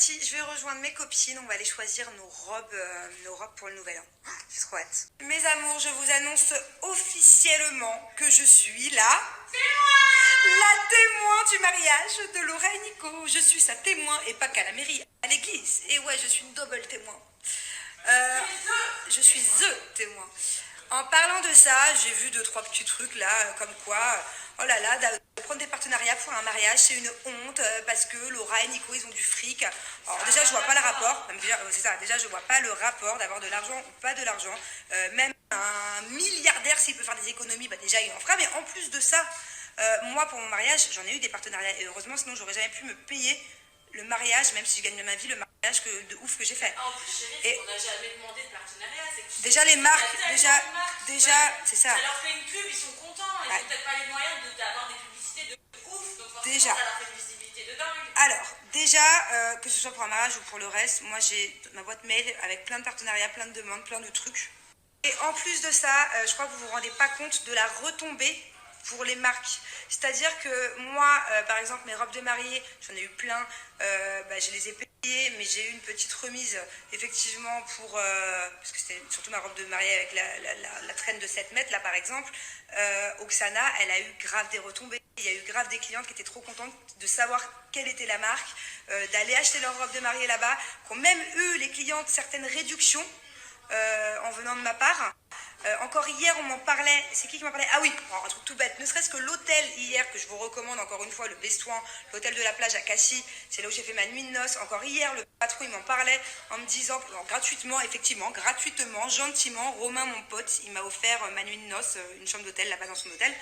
parti, je vais rejoindre mes copines, on va aller choisir nos robes pour le nouvel an. J'ai trop hâte. Mes amours, je vous annonce officiellement que je suis la témoin du mariage de Laura et Nico. Je suis sa témoin et pas qu'à la mairie, à l'église. Et ouais, je suis une double témoin. Je suis THE témoin. En parlant de ça, j'ai vu 2-3 petits trucs là, comme quoi, oh là là, prendre des partenariats pour un mariage, c'est une honte, parce que Laura et Nico, ils ont du fric. Alors déjà, je vois pas le rapport, c'est ça, déjà, je vois pas le rapport d'avoir de l'argent ou pas de l'argent. Même un milliardaire, s'il peut faire des économies, bah déjà, il en fera, mais en plus de ça, moi, pour mon mariage, j'en ai eu des partenariats, et heureusement, sinon, j'aurais jamais pu me payer le mariage, même si je gagne ma vie, le mariage de ouf que j'ai fait. En plus, chérie, on n'a jamais demandé de partenariat. C'est que déjà les marques, déjà, ouais. C'est ça. Ça leur fait une pub, ils sont contents. Ils n'ont peut-être pas les moyens d'avoir des publicités de ouf. Donc forcément, déjà. Ça leur fait une visibilité de dingue. Alors, déjà, que ce soit pour un mariage ou pour le reste, moi j'ai ma boîte mail avec plein de partenariats, plein de demandes, plein de trucs. Et en plus de ça, je crois que vous vous rendez pas compte de la retombée pour les marques. C'est-à-dire que moi, par exemple, mes robes de mariée, j'en ai eu plein, je les ai payées, mais j'ai eu une petite remise, effectivement, parce que c'était surtout ma robe de mariée avec la traîne de 7 mètres, là, par exemple. Oksana, elle a eu grave des retombées. Il y a eu grave des clientes qui étaient trop contentes de savoir quelle était la marque, d'aller acheter leur robe de mariée là-bas, qui ont même eu, les clientes, certaines réductions en venant de ma part. Encore hier, on m'en parlait. C'est qui m'en parlait? Ah oui, un truc tout bête. Ne serait-ce que l'hôtel hier, que je vous recommande encore une fois, le Bestouin, l'hôtel de la plage à Cassis, c'est là où j'ai fait ma nuit de noces. Encore hier, le patron, il m'en parlait en me disant, gratuitement, effectivement, gratuitement, gentiment, Romain, mon pote, il m'a offert ma nuit de noces, une chambre d'hôtel là-bas dans son hôtel.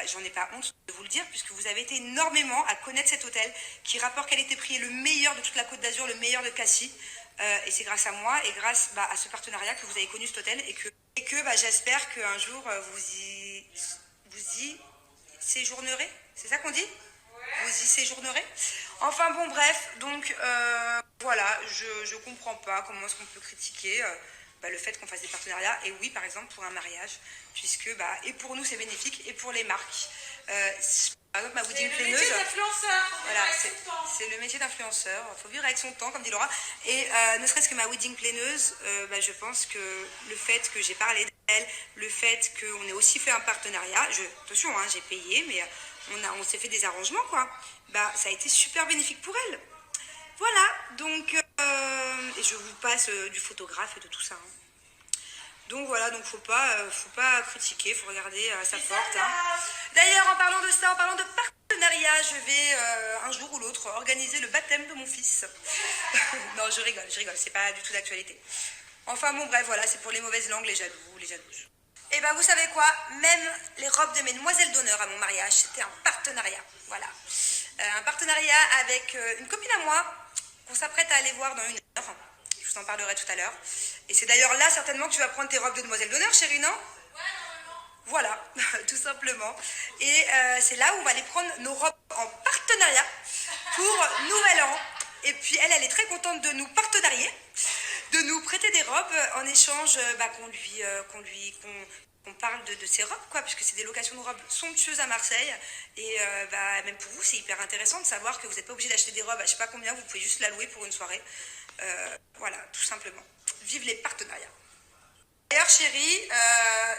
J'en ai pas honte de vous le dire, puisque vous avez été énormément à connaître cet hôtel qui rapporte qualité-prix, le meilleur de toute la Côte d'Azur, le meilleur de Cassis. Et c'est grâce à moi et grâce à ce partenariat que vous avez connu cet hôtel et que j'espère qu'un jour vous y séjournerez. C'est ça qu'on dit? Vous y séjournerez. Enfin bon, bref, donc voilà, je comprends pas comment est-ce qu'on peut critiquer le fait qu'on fasse des partenariats. Et oui, par exemple, pour un mariage, puisque et pour nous c'est bénéfique et pour les marques. Par exemple, ma wedding planeuse. C'est le métier d'influenceur. Voilà, c'est le métier d'influenceur. Il faut vivre avec son temps, comme dit Laura. Et ne serait-ce que ma wedding planeuse, je pense que le fait que j'ai parlé d'elle, le fait qu'on ait aussi fait un partenariat, attention, j'ai payé, mais on s'est fait des arrangements, quoi. Ça a été super bénéfique pour elle. Voilà, donc, et je vous passe du photographe et de tout ça. Donc voilà, donc faut pas critiquer, faut regarder à sa porte. D'ailleurs, en parlant de ça, en parlant de partenariat, je vais un jour ou l'autre organiser le baptême de mon fils. Non, je rigole, c'est pas du tout d'actualité. Enfin bon, bref, voilà, c'est pour les mauvaises langues, les jaloux, les jalouses. Et vous savez quoi, même les robes de mes demoiselles d'honneur à mon mariage, c'était un partenariat, voilà. Un partenariat avec une copine à moi, qu'on s'apprête à aller voir dans 1 heure. Je vous en parlerai tout à l'heure. Et c'est d'ailleurs là, certainement, que tu vas prendre tes robes de demoiselle d'honneur, chérie, non? Ouais, normalement. Voilà, tout simplement. Et c'est là où on va aller prendre nos robes en partenariat pour Nouvel An. Et puis elle est très contente de nous partenarier, de nous prêter des robes en échange qu'on parle de ses robes, quoi, puisque c'est des locations de robes somptueuses à Marseille. Et même pour vous, c'est hyper intéressant de savoir que vous n'êtes pas obligé d'acheter des robes à je sais pas combien, vous pouvez juste la louer pour une soirée. Voilà, tout simplement. Vive les partenariats. D'ailleurs, chérie,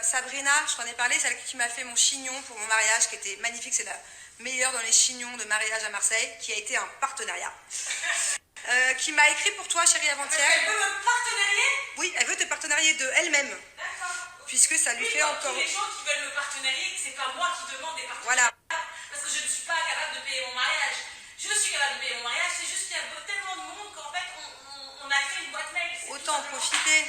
Sabrina, je t'en ai parlé, celle qui m'a fait mon chignon pour mon mariage, qui était magnifique, c'est la meilleure dans les chignons de mariage à Marseille, qui a été un partenariat. Qui m'a écrit pour toi, chérie, avant-hier. Elle veut me partenarier? Oui, elle veut te partenarier de elle-même. D'accord. Puisque ça lui fait encore... tous les gens qui veulent me partenarier, que c'est pas moi qui demande des partenariats. Voilà. Parce que je ne suis pas capable de payer mon mariage. Je suis capable de payer mon mariage, c'est juste qu'il y a tellement de monde qu'en fait, on a fait une boîte mail. Autant en profiter.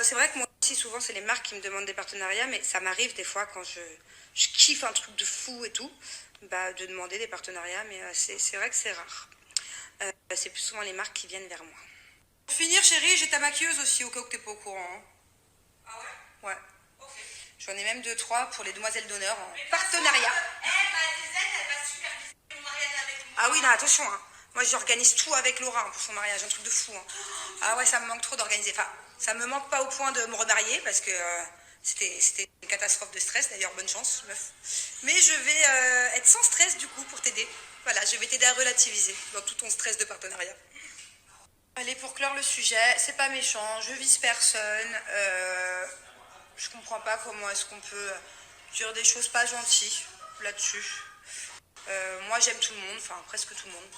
C'est vrai que moi aussi, souvent, c'est les marques qui me demandent des partenariats, mais ça m'arrive des fois, quand je kiffe un truc de fou et tout, de demander des partenariats, mais c'est vrai que c'est rare. C'est plus souvent les marques qui viennent vers moi. Pour finir, chérie, j'ai ta maquilleuse aussi, au cas où tu n'es pas au courant. Hein. Ah ouais? Ouais. Ok. J'en ai même 2-3 pour les demoiselles d'honneur en partenariat. Elle va superviser mon mariage avec moi. Ah oui, non, attention, hein. Moi, j'organise tout avec Laura pour son mariage, un truc de fou. Hein. Ah ouais, ça me manque trop d'organiser. Enfin, ça me manque pas au point de me remarier, parce que C'était une catastrophe de stress, d'ailleurs, bonne chance, meuf. Mais je vais être sans stress, du coup, pour t'aider. Voilà, je vais t'aider à relativiser dans tout ton stress de partenariat. Allez, pour clore le sujet, c'est pas méchant, je vise personne. Je comprends pas comment est-ce qu'on peut dire des choses pas gentilles là-dessus. Moi, j'aime tout le monde, enfin, presque tout le monde.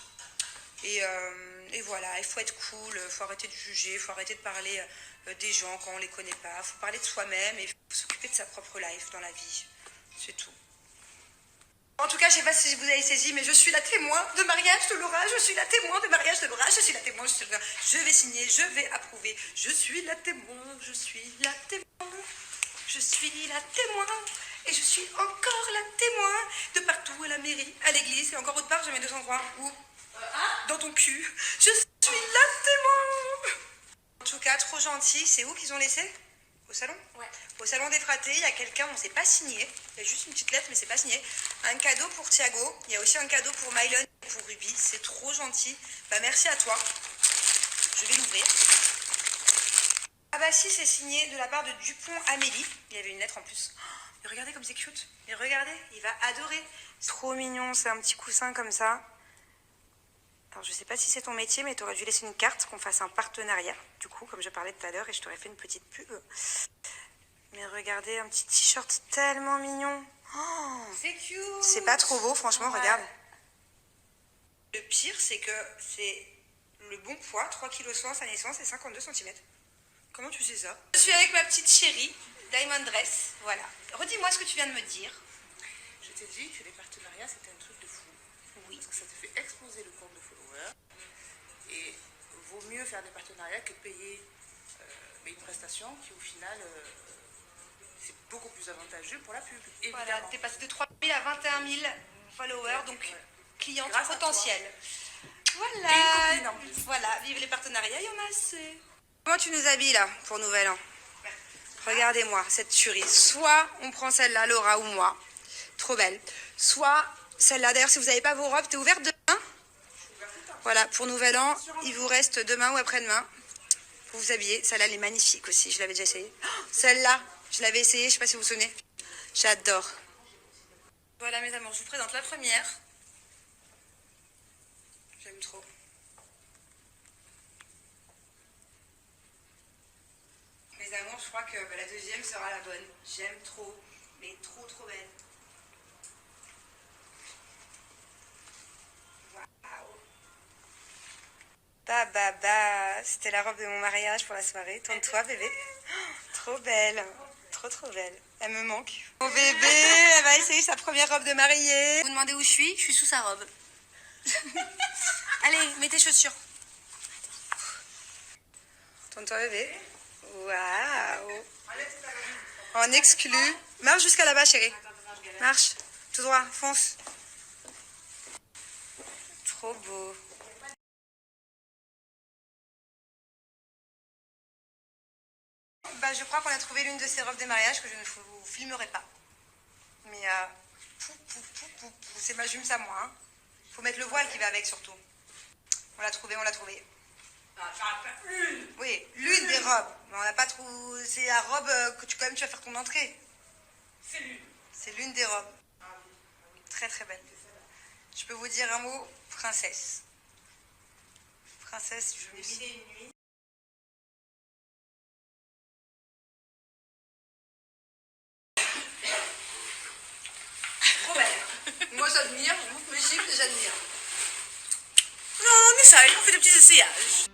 Et voilà, il faut être cool, il faut arrêter de juger, il faut arrêter de parler des gens quand on les connaît pas. Il faut parler de soi-même et il faut s'occuper de sa propre life dans la vie. C'est tout. En tout cas, je sais pas si vous avez saisi, mais je suis la témoin de mariage de Laura, je suis la témoin de mariage de Laura, je suis la témoin, je vais signer, je vais approuver, je suis la témoin, je suis la témoin, je suis la témoin, et je suis encore la témoin de partout, à la mairie, à l'église, et encore autre part, je mets 200 endroits où dans ton cul, je suis la témoin. En tout cas, trop gentil, c'est où qu'ils ont laissé? Au salon? Ouais. Au salon des fratés, il y a quelqu'un, on ne s'est pas signé. Il y a juste une petite lettre, mais c'est pas signé. Un cadeau pour Thiago. Il y a aussi un cadeau pour Mylon et pour Ruby. C'est trop gentil. Bah, merci à toi. Je vais l'ouvrir. Ah bah si, c'est signé de la part de Dupont Amélie. Il y avait une lettre en plus. Oh, et regardez comme c'est cute. Et regardez, il va adorer. C'est trop mignon, c'est un petit coussin comme ça. Alors, je sais pas si c'est ton métier, mais tu aurais dû laisser une carte, qu'on fasse un partenariat. Du coup, comme je parlais tout à l'heure, et je t'aurais fait une petite pub. Mais regardez, un petit t-shirt tellement mignon. Oh, C'est cute. c'est pas trop beau, franchement, Ouais. regarde. Le pire, c'est que c'est le bon poids, 3,1 kg sa naissance et 52 cm. Comment tu sais ça? Je suis avec ma petite chérie, Diamond Dress. Voilà. Redis-moi ce que tu viens de me dire. Je t'ai dit que les partenariats, c'était un truc de fou. Oui. Parce que ça te fait exploser le compte de followers. Et vaut mieux faire des partenariats que payer mais une prestation qui, au final, c'est beaucoup plus avantageux pour la pub. Évidemment. Voilà, t'es passé de 3 000 à 21 000 followers, donc Ouais. cliente Grâce à potentielle. Voilà. Et une copine en plus. Voilà, vive les partenariats, il y en a assez. Comment tu nous habilles là pour Nouvel An? Regardez-moi cette tuerie. Soit on prend celle-là, Laura ou moi. Trop belle. Soit celle-là. D'ailleurs, si vous n'avez pas vos robes, t'es ouverte demain? Voilà, pour Nouvel An, il vous reste demain ou après-demain pour vous habiller. Celle-là, elle est magnifique aussi. Je l'avais déjà essayée. Oh, celle-là, je l'avais essayée. Je ne sais pas si vous vous souvenez. J'adore. Voilà, mes amours, je vous présente la première. J'aime trop. Mes amours, je crois que la deuxième sera la bonne. J'aime trop, mais trop trop belle. Waouh. Bah, c'était la robe de mon mariage pour la soirée. Tourne-toi, bébé. Oh, trop belle. Trop belle. Elle me manque. Mon bébé, elle va essayer sa première robe de mariée. Vous demandez où je suis? Je suis sous sa robe. Allez, mets tes chaussures. Tourne-toi, bébé. Waouh. En exclu. Marche jusqu'à là-bas, chérie. Marche. Tout droit. Fonce. Trop beau. Bah, je crois qu'on a trouvé l'une de ces robes de mariage que je ne vous filmerai pas. Mais c'est ma jume, ça moi. Hein. Faut mettre le voile qui va avec surtout. On l'a trouvé. Une. Oui, l'une des robes. Mais on n'a pas trouvé. C'est la robe que tu vas faire ton entrée. C'est l'une. C'est l'une des robes. Très très belle. Je peux vous dire un mot, princesse. Princesse, je me Mille et une nuits. trop belle. Moi j'admire, je bouffe mes chiffres et j'admire. Non, on essaye, on fait des petits essayages.